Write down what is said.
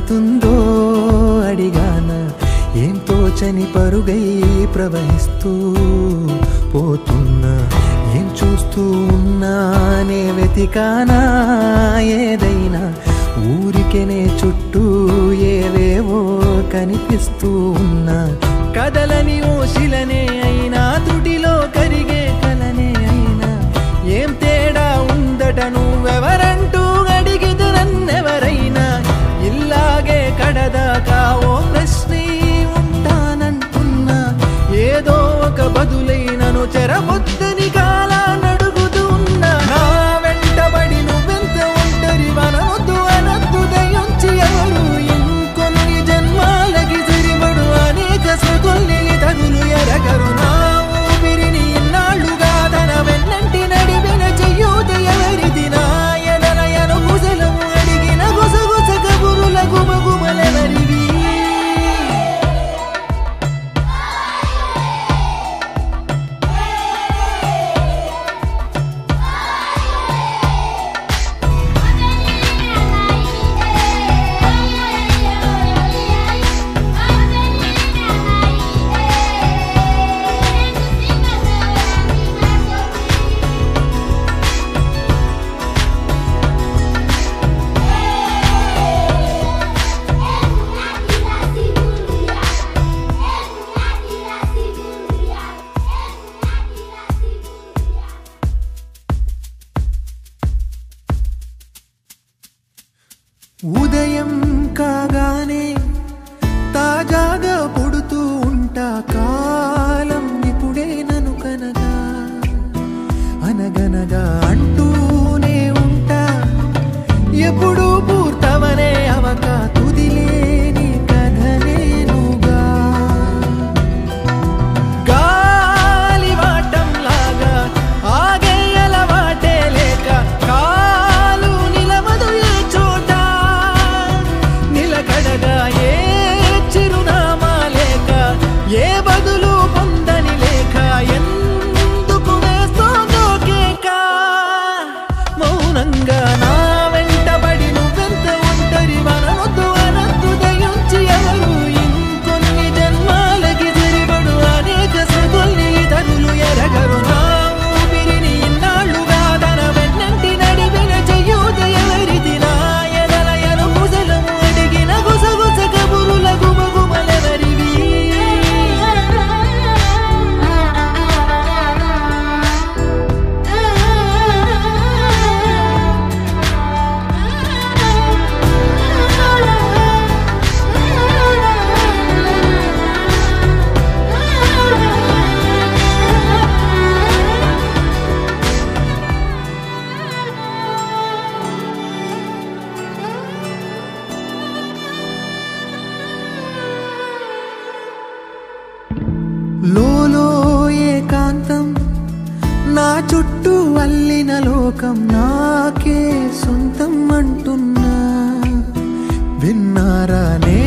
పడుతుందో అడిగాన, ఏం తోచని పరుగై ప్రవహిస్తూ పోతున్నా, ఏం చూస్తూ ఉన్నానే వెతికానా ఏదైనా, ఊరికెనే చుట్టూ ఏవేవో కనిపిస్తూ ఉన్నా, కదలని ఓశిలనే అయినా తుటిలో కరిగే కలనే అయినా, ఏం తేడా ఉందట నువ్వెవరంటూ అడిగిదు నన్నెవరైనా, ఇల్లాగే కడదాకా ఓ ప్రశ్నే ఉంటానంటున్నా, ఏదో ఒక బదులైనను చెరబొద్దని కాలానడుగుతూ ఉన్నా, నా వెంటబడి నువ్వెంత ఒంటరి వనవద్దు అనద్దు దయించి ఎవరు, ఇంకొన్ని జన్మాలకి సరిపడు అనేక స్మృతుల్ని తగులు ఎరగరు, నా ఊపిరిని ఇన్నాళ్ళుగా తన వెన్నంటి నడిపిన చెయ్యూత ఎవరిది, నా ఎదనయను గుసలము అడిగిన గుసగుస కబురుల గుమగుమలెవరివి. ఉదయం కాగానే తాజాగా పుడుతూ ఉంటా, కాలం ఇప్పుడే నన్ను కనగా అనగనగా అంటూనే ఉంటా, ఎప్పుడు పూర్తవనే అవక తుదిలేని కథనేనుగా, గాలి వాటంలాగా ఆగే అలవాటే లేక కాలు నిలవదు ఏ చోట, నిలకడగా ఏ చిరునామా లేక ఏ బదులు పొందని లేక, ఎందుకు వేస్తోందో కేక, మౌనంగా నా వెంటబడి నువ్వెంత ఒంటరి వనవద్దు అనద్దు దయించి ఎవరు, ఇంకొన్ని జన్మాలకి సరిపడు అనేక స్మృతుల్ని తగులు ఎరగరు, నా ఊపిరిని ఇన్నాళ్ళుగా తన వెన్నంటి నడిపిన చెయ్యూత ఎవరిది, నా ఎదలయను గుసలము అడిగిన గుసగుస కబురుల గుమగుమలెవరివి. లోలో ఏకాంతం నా చుట్టూ అల్లిన లోకం నాకే సొంతం అంటున్నా, విన్నారా నే